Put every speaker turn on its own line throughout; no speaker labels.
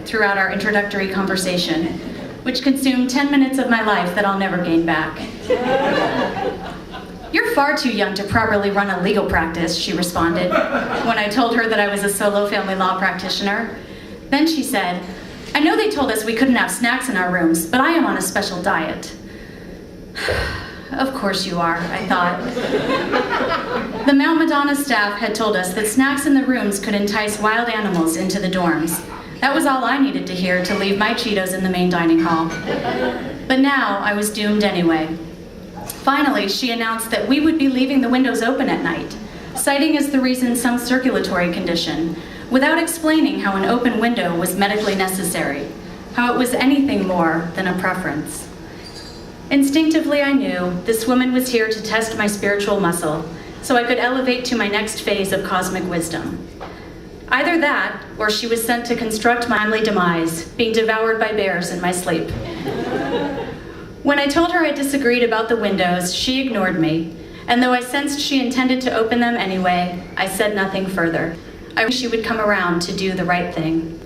throughout our introductory conversation, which consumed 10 minutes of my life that I'll never gain back. "You're far too young to properly run a legal practice," she responded, when I told her that I was a solo family law practitioner. Then she said, "I know they told us we couldn't have snacks in our rooms, but I am on a special diet." Of course you are, I thought. The Mount Madonna staff had told us that snacks in the rooms could entice wild animals into the dorms. That was all I needed to hear to leave my Cheetos in the main dining hall. But now I was doomed anyway. Finally, she announced that we would be leaving the windows open at night, citing as the reason some circulatory condition, without explaining how an open window was medically necessary, how it was anything more than a preference. Instinctively, I knew this woman was here to test my spiritual muscle, so I could elevate to my next phase of cosmic wisdom. Either that, or she was sent to construct my untimely demise, being devoured by bears in my sleep. When I told her I disagreed about the windows, she ignored me, and though I sensed she intended to open them anyway, I said nothing further. I wish she would come around to do the right thing.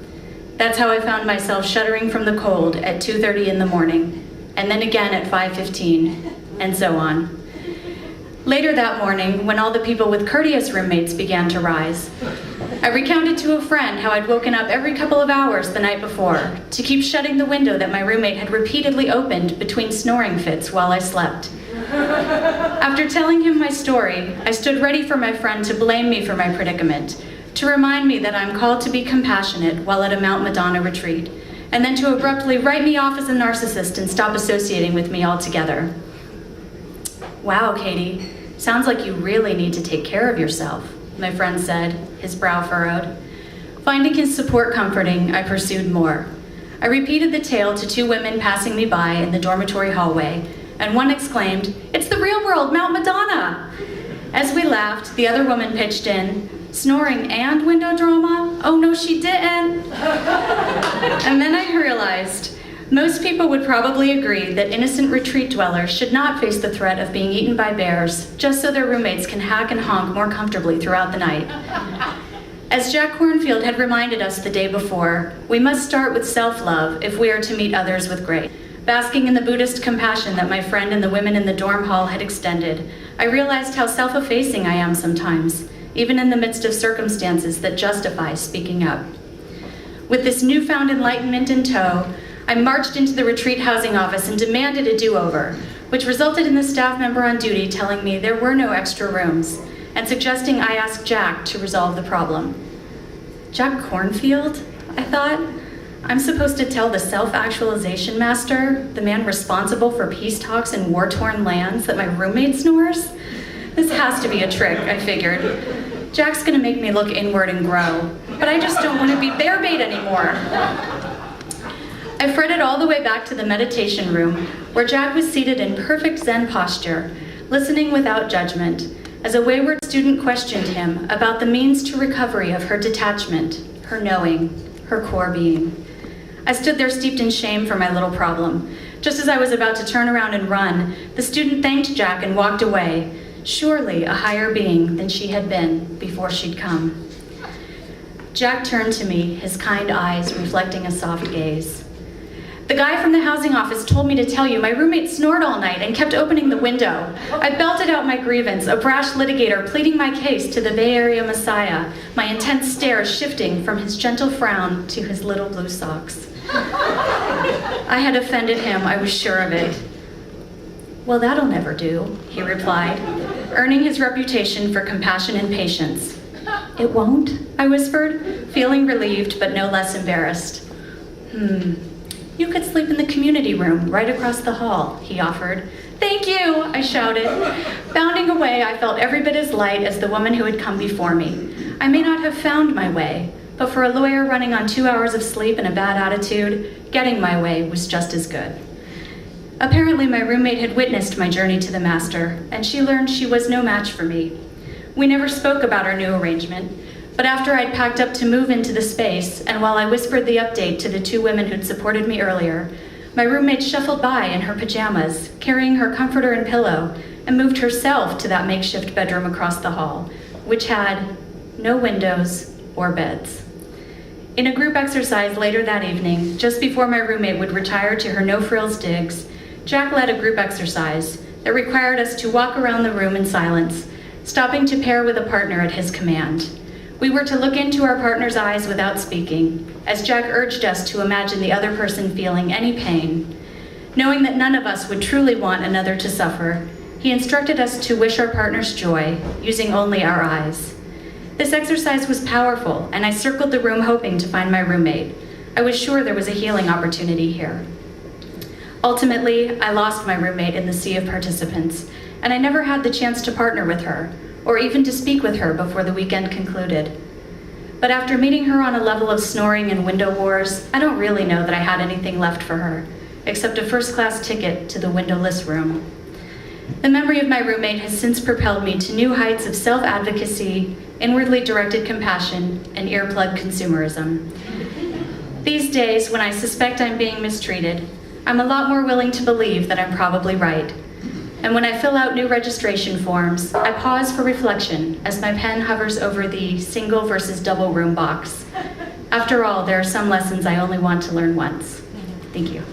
That's how I found myself shuddering from the cold at 2:30 in the morning, and then again at 5:15, and so on. Later that morning, when all the people with courteous roommates began to rise, I recounted to a friend how I'd woken up every couple of hours the night before to keep shutting the window that my roommate had repeatedly opened between snoring fits while I slept. After telling him my story, I stood ready for my friend to blame me for my predicament, to remind me that I'm called to be compassionate while at a Mount Madonna retreat, and then to abruptly write me off as a narcissist and stop associating with me altogether. "Wow, Katie, sounds like you really need to take care of yourself," my friend said, his brow furrowed. Finding his support comforting, I pursued more. I repeated the tale to two women passing me by in the dormitory hallway, and one exclaimed, "It's the real world, Mount Madonna!" As we laughed, the other woman pitched in, "Snoring and window drama? Oh no, she didn't." And then I realized, most people would probably agree that innocent retreat dwellers should not face the threat of being eaten by bears just so their roommates can hack and honk more comfortably throughout the night. As Jack Kornfield had reminded us the day before, we must start with self-love if we are to meet others with grace. Basking in the Buddhist compassion that my friend and the women in the dorm hall had extended, I realized how self-effacing I am sometimes, even in the midst of circumstances that justify speaking up. With this newfound enlightenment in tow, I marched into the retreat housing office and demanded a do-over, which resulted in the staff member on duty telling me there were no extra rooms and suggesting I ask Jack to resolve the problem. Jack Kornfield? I thought. I'm supposed to tell the self-actualization master, the man responsible for peace talks in war-torn lands, that my roommate snores? This has to be a trick, I figured. Jack's gonna make me look inward and grow, but I just don't want to be bear bait anymore. I fretted all the way back to the meditation room, where Jack was seated in perfect Zen posture, listening without judgment, as a wayward student questioned him about the means to recovery of her detachment, her knowing, her core being. I stood there steeped in shame for my little problem. Just as I was about to turn around and run, the student thanked Jack and walked away, surely a higher being than she had been before she'd come. Jack turned to me, his kind eyes reflecting a soft gaze. "The guy from the housing office told me to tell you my roommate snored all night and kept opening the window. I belted out my grievance, a brash litigator pleading my case to the Bay Area Messiah, my intense stare shifting from his gentle frown to his little blue socks. I had offended him, I was sure of it. "Well, that'll never do," he replied, earning his reputation for compassion and patience. "It won't?" I whispered, feeling relieved but no less embarrassed. "You could sleep in the community room right across the hall," he offered. "Thank you," I shouted. Bounding away, I felt every bit as light as the woman who had come before me. I may not have found my way, but for a lawyer running on 2 hours of sleep and a bad attitude, getting my way was just as good. Apparently, my roommate had witnessed my journey to the master, and she learned she was no match for me. We never spoke about our new arrangement, but after I'd packed up to move into the space, and while I whispered the update to the two women who'd supported me earlier, my roommate shuffled by in her pajamas, carrying her comforter and pillow, and moved herself to that makeshift bedroom across the hall, which had no windows or beds. In a group exercise later that evening, just before my roommate would retire to her no-frills digs, Jack led a group exercise that required us to walk around the room in silence, stopping to pair with a partner at his command. We were to look into our partner's eyes without speaking, as Jack urged us to imagine the other person feeling any pain. Knowing that none of us would truly want another to suffer, he instructed us to wish our partners joy, using only our eyes. This exercise was powerful, and I circled the room hoping to find my roommate. I was sure there was a healing opportunity here. Ultimately, I lost my roommate in the sea of participants, and I never had the chance to partner with her, or even to speak with her before the weekend concluded. But after meeting her on a level of snoring and window wars, I don't really know that I had anything left for her, except a first-class ticket to the windowless room. The memory of my roommate has since propelled me to new heights of self-advocacy, inwardly directed compassion, and earplug consumerism. These days, when I suspect I'm being mistreated, I'm a lot more willing to believe that I'm probably right. And when I fill out new registration forms, I pause for reflection as my pen hovers over the single versus double room box. After all, there are some lessons I only want to learn once. Thank you.